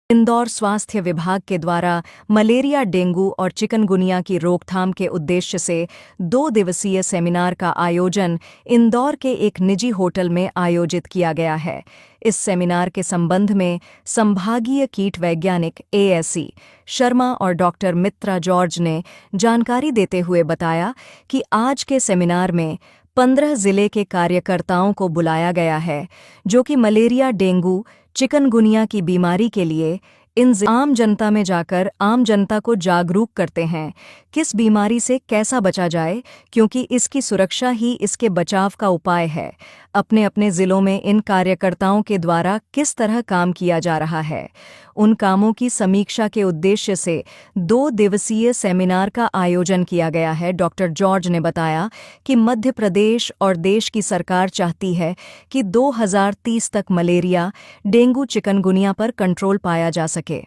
इंदौर स्वास्थ्य विभाग के द्वारा मलेरिया, डेंगू और चिकनगुनिया की रोकथाम के उद्देश्य से 2 दिवसीय सेमिनार का आयोजन इंदौर के एक निजी होटल में आयोजित किया गया है। इस सेमिनार के संबंध में संभागीय कीट वैज्ञानिक एएससी शर्मा और डॉक्टर मित्रा जॉर्ज ने जानकारी देते हुए बताया कि आज के सेमिनार में 15 जिले के कार्यकर्ताओं को बुलाया गया है, जो कि मलेरिया, डेंगू, चिकनगुनिया की बीमारी के लिए आम जनता में जाकर आम जनता को जागरूक करते हैं, किस बीमारी से कैसा बचा जाए, क्योंकि इसकी सुरक्षा ही इसके बचाव का उपाय है। अपने अपने जिलों में इन कार्यकर्ताओं के द्वारा किस तरह काम किया जा रहा है, उन कामों की समीक्षा के उद्देश्य से 2 दिवसीय सेमिनार का आयोजन किया गया है। डॉक्टर जॉर्ज ने बताया कि मध्य प्रदेश और देश की सरकार चाहती है कि 2030 तक मलेरिया, डेंगू, चिकनगुनिया पर कंट्रोल पाया जा सके।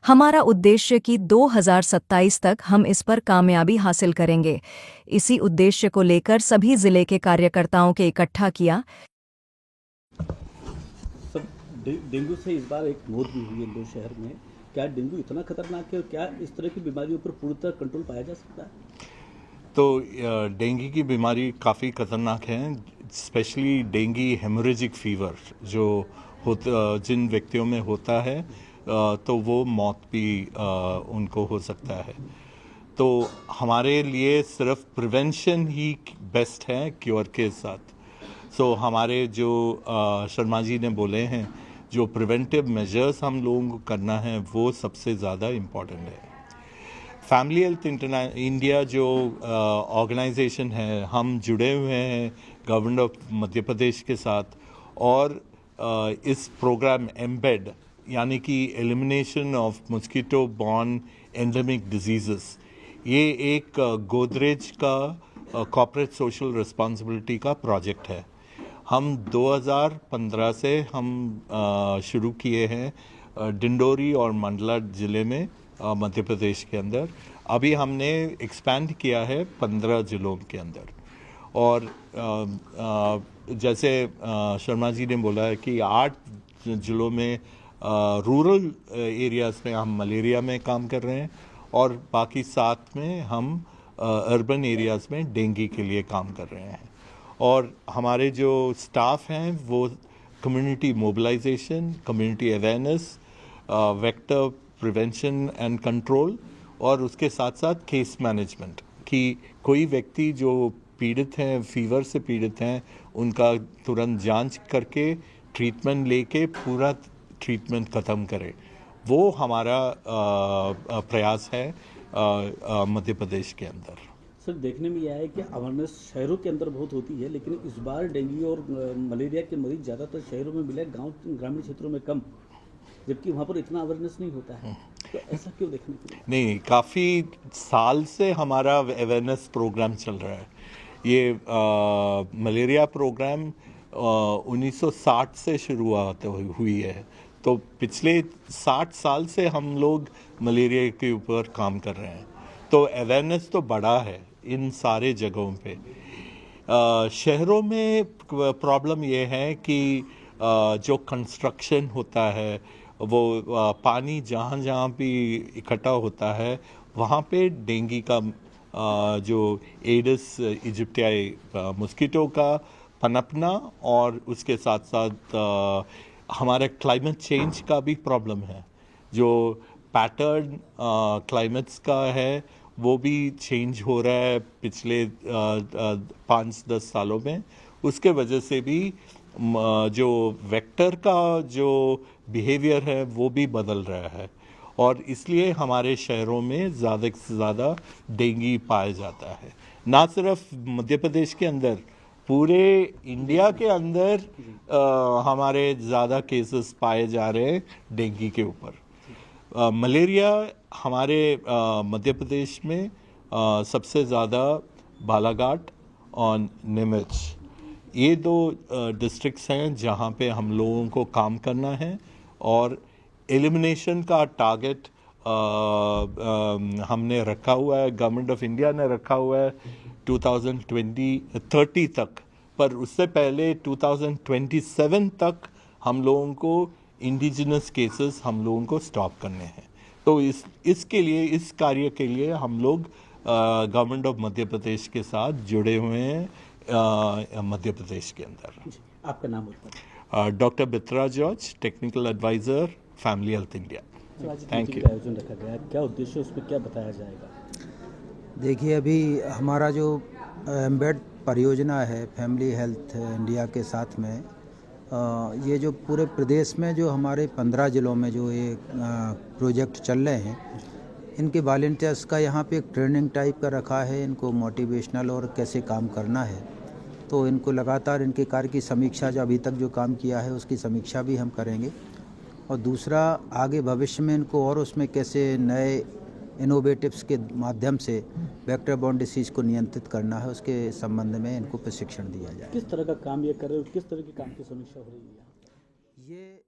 हमारा उद्देश्य कि 2027 तक हम इस पर कामयाबी हासिल करेंगे। इसी उद्देश्य को लेकर सभी जिले के कार्यकर्ताओं के इकट्ठा किया। डेंगू से इस बार एक मौत भी हुई है इंदौर शहर में। क्या डेंगू इतना खतरनाक है और क्या इस तरह की बीमारियों पर पूरी तरह कंट्रोल पाया जा सकता है? तो डेंगू की बीमारी काफ़ी खतरनाक है, स्पेशली डेंगू हेमोरेजिक फीवर जो जिन व्यक्तियों में होता है तो वो मौत भी उनको हो सकता है। तो हमारे लिए सिर्फ प्रिवेंशन ही बेस्ट है क्योर के साथ। सो हमारे जो शर्मा जी ने बोले हैं, जो प्रिवेंटिव मेजर्स हम लोगों को करना है वो सबसे ज़्यादा इम्पॉर्टेंट है। फैमिली हेल्थ इंडिया जो ऑर्गेनाइजेशन है, हम जुड़े हुए हैं गवर्नमेंट ऑफ मध्य प्रदेश के साथ और इस प्रोग्राम एम्बेड यानी कि elimination of mosquito borne endemic diseases, ये एक गोदरेज का कॉर्पोरेट सोशल रिस्पॉन्सिबिलिटी का प्रोजेक्ट है। हम 2015 से हम शुरू किए हैं डिंडोरी और मंडला ज़िले में मध्य प्रदेश के अंदर। अभी हमने एक्सपैंड किया है 15 ज़िलों के अंदर। और जैसे शर्मा जी ने बोला है कि 8 ज़िलों में रूरल एरियाज़ में हम मलेरिया में काम कर रहे हैं और बाकी 7 में हम अर्बन एरियाज़ में डेंगू के लिए काम कर रहे हैं। और हमारे जो स्टाफ हैं वो community mobilisation, community awareness, vector prevention and control और उसके साथ साथ केस मैनेजमेंट, कि कोई व्यक्ति जो पीड़ित हैं, फीवर से पीड़ित हैं, उनका तुरंत जांच करके ट्रीटमेंट लेके पूरा ट्रीटमेंट ख़त्म करें, वो हमारा प्रयास है मध्य प्रदेश के अंदर। सर, देखने में यह है कि अवेयरनेस शहरों के अंदर बहुत होती है, लेकिन इस बार डेंगू और मलेरिया के मरीज ज़्यादातर शहरों में मिले, गांव ग्रामीण क्षेत्रों में कम, जबकि वहाँ पर इतना अवेयरनेस नहीं होता है। तो ऐसा क्यों देखने को मिला? नहीं, काफ़ी साल से हमारा अवेयरनेस प्रोग्राम चल रहा है। ये मलेरिया प्रोग्राम 1960 से शुरुआत हुई है, तो पिछले 60 साल से हम लोग मलेरिया के ऊपर काम कर रहे हैं। तो अवेयरनेस तो बढ़ा है इन सारे जगहों पे। शहरों में प्रॉब्लम ये है कि जो कंस्ट्रक्शन होता है वो पानी जहाँ जहाँ भी इकट्ठा होता है वहाँ पे डेंगू का जो एडिस इजिप्टियाई मॉस्किटो का पनपना और उसके साथ साथ हमारे क्लाइमेट चेंज का भी प्रॉब्लम है। जो पैटर्न क्लाइमेट्स का है वो भी चेंज हो रहा है पिछले 5-10 सालों में। उसके वजह से भी जो वेक्टर का जो बिहेवियर है वो भी बदल रहा है और इसलिए हमारे शहरों में ज़्यादा से ज़्यादा डेंगू पाया जाता है। ना सिर्फ मध्य प्रदेश के अंदर, पूरे इंडिया के अंदर हमारे ज़्यादा केसेस पाए जा रहे हैं डेंगू के ऊपर। मलेरिया हमारे मध्य प्रदेश में सबसे ज़्यादा बालाघाट और नीमच, ये 2 डिस्ट्रिक्ट्स हैं जहाँ पे हम लोगों को काम करना है और एलिमिनेशन का टारगेट हमने रखा हुआ है, गवर्नमेंट ऑफ इंडिया ने रखा हुआ है 2030 तक, पर उससे पहले 2027 तक हम लोगों को इंडिजिनस केसेस हम लोगों को स्टॉप करने हैं। तो इसके लिए, इस कार्य के लिए हम लोग गवर्नमेंट ऑफ मध्य प्रदेश के साथ जुड़े हुए हैं मध्य प्रदेश के अंदर। जी, आपका नाम बताइए। Doctor Bitra George, technical adviser, family health India. तो आज Thank मीटिंग you. का आयोजन रखा गया है, क्या उद्देश्य है, उसमें क्या बताया जाएगा? देखिए, अभी हमारा जो एम्बेड परियोजना है फैमिली हेल्थ इंडिया के साथ में, ये जो पूरे प्रदेश में जो हमारे 15 ज़िलों में जो ये प्रोजेक्ट चल रहे हैं, इनके वॉलंटियर्स का यहाँ पे एक ट्रेनिंग टाइप का रखा है, इनको मोटिवेशनल और कैसे काम करना है। तो इनको लगातार इनके कार्य की समीक्षा, जो अभी तक जो काम किया है उसकी समीक्षा भी हम करेंगे, और दूसरा आगे भविष्य में इनको और उसमें कैसे नए इनोवेटिव्स के माध्यम से वेक्टर बॉर्न डिसीज़ को नियंत्रित करना है, उसके संबंध में इनको प्रशिक्षण दिया जाए। किस तरह का काम ये कर रहे हो, किस तरह के काम की समीक्षा हो रही है? ये